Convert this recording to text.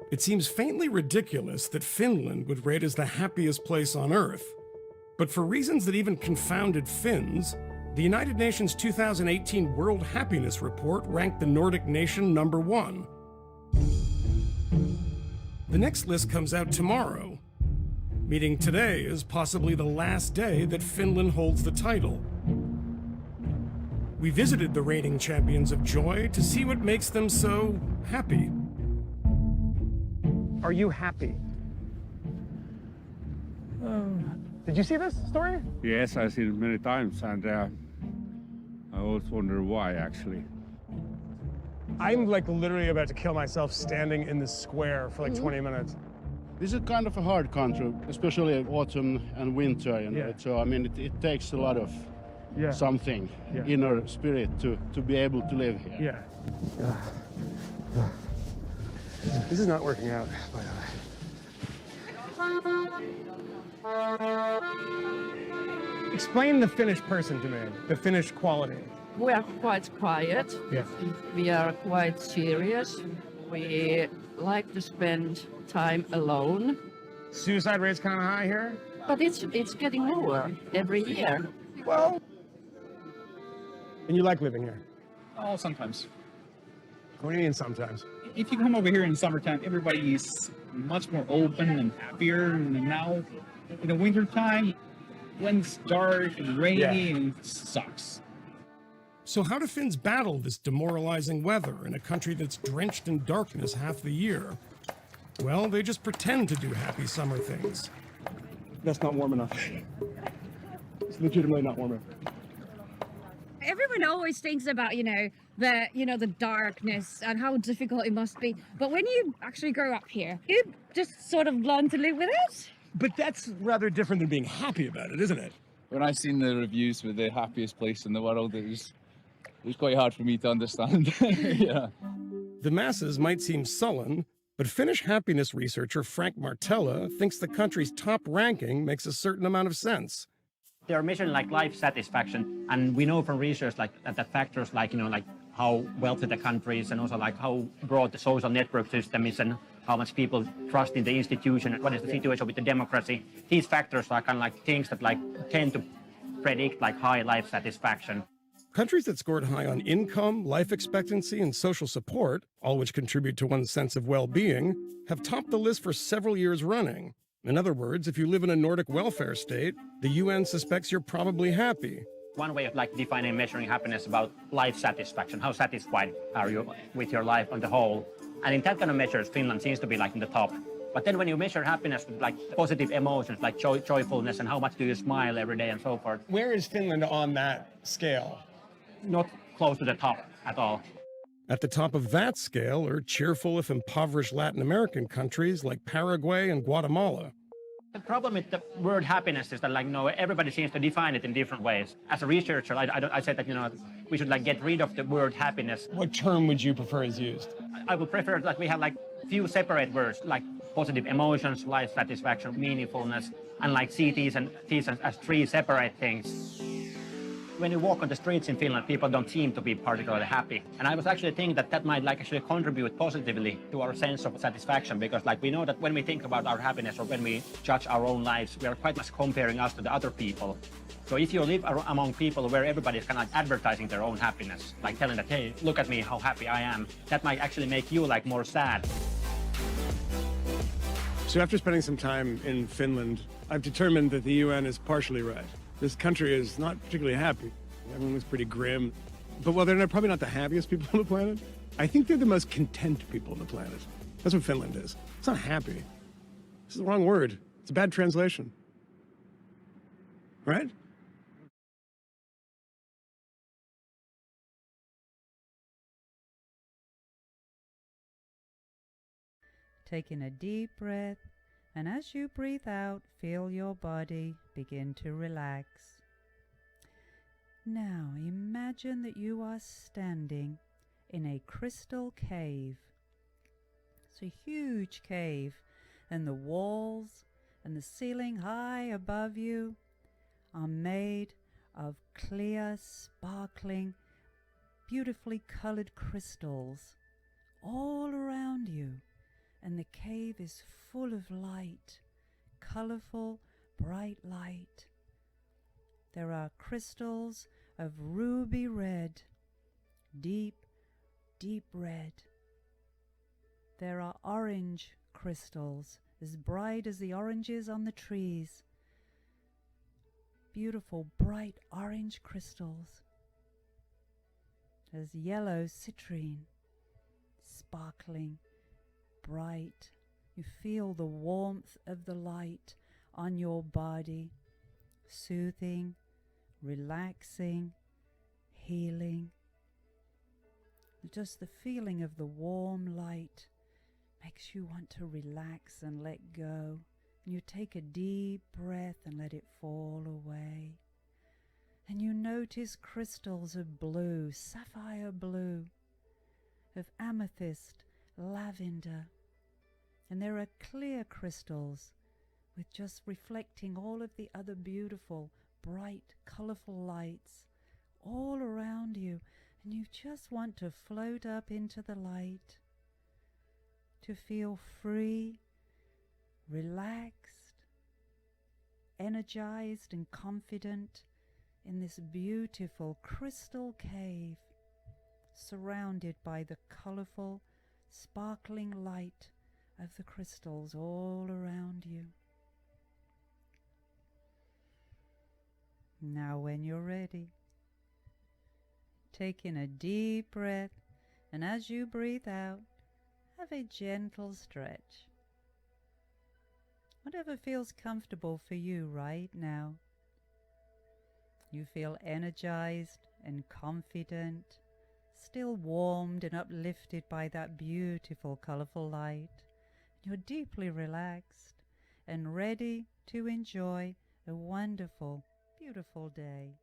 It seems faintly ridiculous that Finland would rate as the happiest place on Earth. But for reasons that even confounded Finns, the United Nations 2018 World Happiness Report ranked the Nordic nation number 1. The next list comes out tomorrow, meaning today is possibly the last day that Finland holds the title. We visited the reigning champions of joy to see what makes them so happy. Are you happy? Did you see this story? Yes, I've seen it many times, and I always wonder why, actually. I'm like literally about to kill myself standing in the square for like 20 minutes. This is kind of a hard country, especially autumn and winter, you know. Yeah. So, I mean, it takes a lot of something, inner spirit to be able to live here. Yeah. This is not working out, by the way. Explain the Finnish person to me, the Finnish quality. We are quite quiet. Yeah. We are quite serious. We like to spend time alone. Suicide rate's kind of high here. But it's getting lower every year. Well, and you like living here? Oh, sometimes. What do you mean sometimes? If you come over here in summertime, everybody is much more open and happier. And now, in the wintertime, when it's dark and rainy, and it sucks. So how do Finns battle this demoralizing weather in a country that's drenched in darkness half the year? Well, they just pretend to do happy summer things. That's not warm enough. It's legitimately not warm enough. Everyone always thinks about, the darkness and how difficult it must be. But when you actually grow up here, you just sort of learn to live with it. But that's rather different than being happy about it, isn't it? When I've seen the reviews with the happiest place in the world, it was quite hard for me to understand. Yeah. The masses might seem sullen, but Finnish happiness researcher Frank Martella thinks the country's top ranking makes a certain amount of sense. They are measuring like life satisfaction, and we know from research that factors like how wealthy the country is, and also like how broad the social network system is, and how much people trust in the institution, and what is the situation with the democracy. These factors are kind of like things that like tend to predict like high life satisfaction. Countries that scored high on income, life expectancy, and social support, all which contribute to one's sense of well-being, have topped the list for several years running. In other words, if you live in a Nordic welfare state, the UN suspects you're probably happy. One way of like defining and measuring happiness about life satisfaction. How satisfied are you with your life on the whole? And in that kind of measures, Finland seems to be like in the top. But then when you measure happiness with like positive emotions, like joyfulness, and how much do you smile every day and so forth. Where is Finland on that scale? Not close to the top at all. At the top of that scale are cheerful if impoverished Latin American countries like Paraguay and Guatemala. The problem with the word happiness is that everybody seems to define it in different ways. As a researcher, I said that we should get rid of the word happiness. What term would you prefer is used? I would prefer that we have few separate words like positive emotions, life satisfaction, meaningfulness, and see these as three separate things. When you walk on the streets in Finland, people don't seem to be particularly happy. And I was actually thinking that might actually contribute positively to our sense of satisfaction, because we know that when we think about our happiness or when we judge our own lives, we are quite much comparing us to the other people. So if you live among people where everybody is kind of advertising their own happiness, telling that, hey, look at me, how happy I am, that might actually make you more sad. So after spending some time in Finland, I've determined that the UN is partially right. This country is not particularly happy. Everyone was pretty grim. But while they're probably not the happiest people on the planet, I think they're the most content people on the planet. That's what Finland is. It's not happy. This is the wrong word. It's a bad translation. Right? Taking a deep breath, and as you breathe out, feel your body begin to relax. Now imagine that you are standing in a crystal cave. It's a huge cave, and the walls and the ceiling high above you are made of clear, sparkling, beautifully colored crystals all around you. and the cave is full of light, colorful, bright light. There are crystals of ruby red, deep, deep red. There are orange crystals, as bright as the oranges on the trees. Beautiful, bright orange crystals. There's yellow citrine, sparkling, bright. You feel the warmth of the light on your body, soothing, relaxing, healing. Just the feeling of the warm light makes you want to relax and let go. And you take a deep breath and let it fall away. And you notice crystals of blue, sapphire blue, of amethyst, lavender. And there are clear crystals with just reflecting all of the other beautiful, bright, colorful lights all around you. And you just want to float up into the light, to feel free, relaxed, energized and confident in this beautiful crystal cave, surrounded by the colorful, sparkling light of the crystals all around you. Now when you're ready, take in a deep breath, and as you breathe out, have a gentle stretch. Whatever feels comfortable for you right now. You feel energized and confident, still warmed and uplifted by that beautiful, colorful light. You're deeply relaxed and ready to enjoy a wonderful, beautiful day.